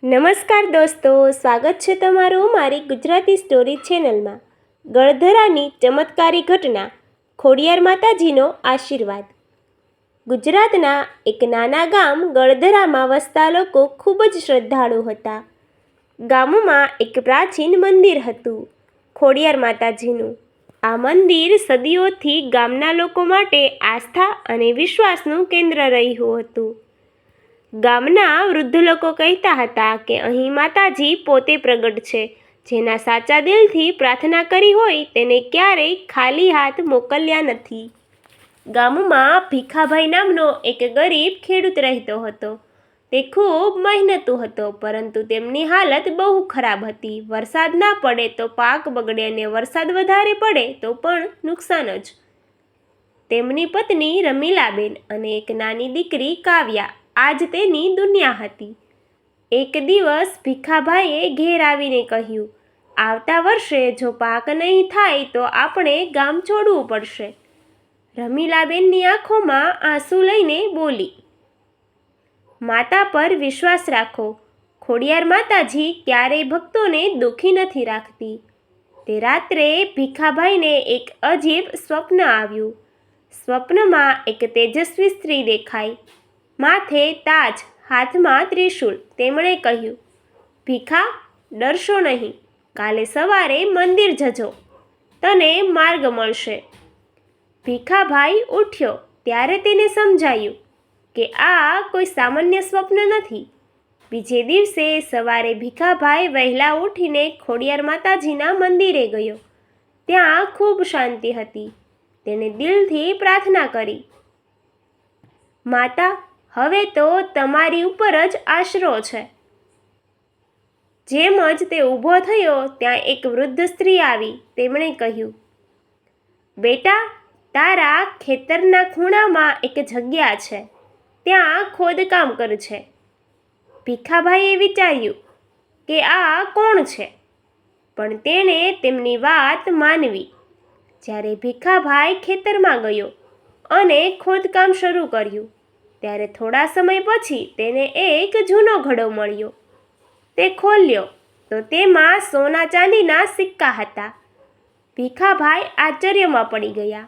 નમસ્કાર દોસ્તો, સ્વાગત છે તમારું મારી ગુજરાતી સ્ટોરી ચેનલમાં। ગળધરાની ચમત્કારી ઘટના, ખોડિયાર માતાજીનો આશીર્વાદ। ગુજરાતના એક નાના ગામ ગળધરામાં વસતા લોકો ખૂબ જ શ્રદ્ધાળુ હતા। ગામમાં એક પ્રાચીન મંદિર હતું, ખોડિયાર માતાજીનું। આ મંદિર સદીઓથી ગામના લોકો માટે આસ્થા અને વિશ્વાસનું કેન્દ્ર રહ્યું હતું। ગામના વૃદ્ધ લોકો કહેતા હતા કે અહીં માતાજી પોતે પ્રગટ છે। જેના સાચા દિલથી પ્રાર્થના કરી હોય તેને ક્યારેય ખાલી હાથ મોકલ્યા નથી। ગામમાં ભીખાભાઈ નામનો એક ગરીબ ખેડૂત રહેતો હતો। તે ખૂબ મહેનતુ હતો, પરંતુ તેમની હાલત બહુ ખરાબ હતી। વરસાદ ના પડે તો પાક બગડે અને વરસાદ વધારે પડે તો પણ નુકસાન જ। તેમની પત્ની રમીલાબેન અને એક નાની દીકરી કાવ્યા આજ તેની દુનિયા હતી। એક દિવસ ભીખાભાઈએ ઘેર આવીને કહ્યું, આવતા વર્ષે જો પાક નહીં થાય તો આપણે ગામ છોડવું પડશે। રમીલાબેનની આંખોમાં આંસુ લઈને બોલી, માતા પર વિશ્વાસ રાખો, ખોડિયાર માતાજી ક્યારેય ભક્તોને દુઃખી નથી રાખતી। તે રાત્રે ભીખાભાઈને એક અજીબ સ્વપ્ન આવ્યું। સ્વપ્નમાં એક તેજસ્વી સ્ત્રી દેખાઈ, માથે તાજ, હાથમાં ત્રિશૂળ। તેમણે કહ્યું, ભીખા, ડરશો નહીં, કાલે સવારે મંદિર જજો, તને માર્ગ મળશે। ભીખાભાઈ ઉઠ્યો ત્યારે તેને સમજાયું કે આ કોઈ સામાન્ય સ્વપ્ન નથી। બીજે દિવસે સવારે ભીખાભાઈ વહેલા ઉઠીને ખોડિયાર માતાજીના મંદિરે ગયો। ત્યાં ખૂબ શાંતિ હતી। તેણે દિલથી પ્રાર્થના કરી, માતા, હવે તો તમારી ઉપર જ આશરો છે। જેમ જ તે ઊભો થયો ત્યાં એક વૃદ્ધ સ્ત્રી આવી। તેમણે કહ્યું, બેટા, તારા ખેતરના ખૂણામાં એક જગ્યા છે, ત્યાં ખોદકામ કરજે। ભીખાભાઈએ વિચાર્યું કે આ કોણ છે, પણ તેણે તેમની વાત માનવી। જ્યારે ભીખાભાઈ ખેતરમાં ગયો અને ખોદકામ શરૂ કર્યું ત્યારે થોડા સમય પછી તેને એક જૂનો ઘડો મળ્યો। તે ખોલ્યો તો તેમાં સોના ચાંદીના સિક્કા હતા। ભીખાભાઈ આશ્ચર્યમાં પડી ગયા।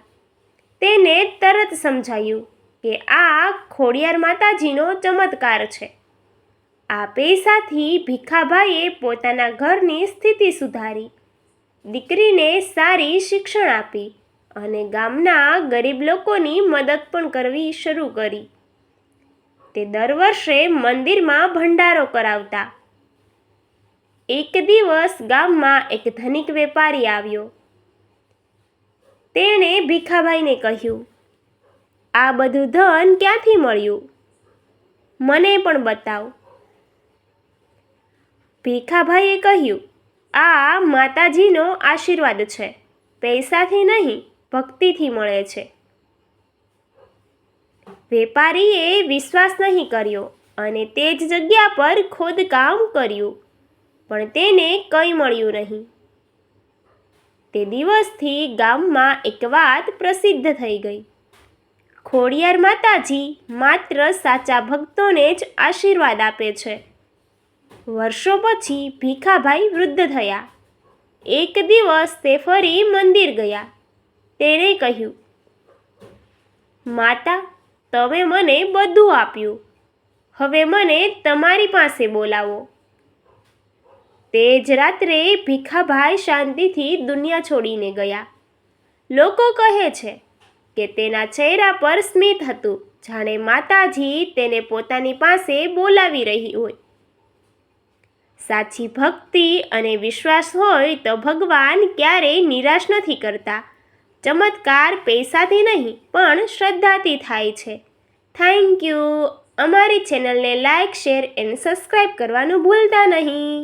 તેને તરત સમજાયું કે આ ખોડિયાર માતાજીનો ચમત્કાર છે। આ પૈસાથી ભીખાભાઈએ પોતાના ઘરની સ્થિતિ સુધારી, દીકરીને સારી શિક્ષણ આપી અને ગામના ગરીબ લોકોની મદદ પણ કરવી શરૂ કરી। તે દર વર્ષે મંદિરમાં ભંડારો કરાવતા। એક દિવસ ગામમાં એક ધનિક વેપારી આવ્યો। તેણે ભીખાભાઈને કહ્યું, આ બધું ધન ક્યાંથી મળ્યું? મને પણ બતાવ। ભીખાભાઈએ કહ્યું, આ માતાજીનો આશીર્વાદ છે, પૈસાથી નહીં, ભક્તિથી મળે છે। વેપારીએ વિશ્વાસ નહીં કર્યો અને તે જ જગ્યા પર ખોદકામ કર્યું, પણ તેને કંઈ મળ્યું નહીં। તે દિવસથી ગામમાં એક વાત પ્રસિદ્ધ થઈ ગઈ, ખોડિયાર માતાજી માત્ર સાચા ભક્તોને જ આશીર્વાદ આપે છે। વર્ષો પછી ભીખાભાઈ વૃદ્ધ થયા। એક દિવસ તે ફરી મંદિર ગયા। તેણે કહ્યું, માતા, તમે મને બધું આપ્યું, હવે મને તમારી પાસે બોલાવો। તે જ રાત્રે ભીખાભાઈ શાંતિથી દુનિયા છોડીને ગયા। લોકો કહે છે કે તેના ચહેરા પર સ્મિત હતું, જાણે માતાજી તેને પોતાની પાસે બોલાવી રહી હોય। સાચી ભક્તિ અને વિશ્વાસ હોય તો ભગવાન ક્યારેય નિરાશ નથી કરતા। ચમત્કાર પૈસાથી નહીં પણ શ્રદ્ધાથી થાય છે। Thank you. અમારી ચેનલને લાઇક, શેર અને સબસ્ક્રાઈબ કરવાનું ભૂલતા નહીં।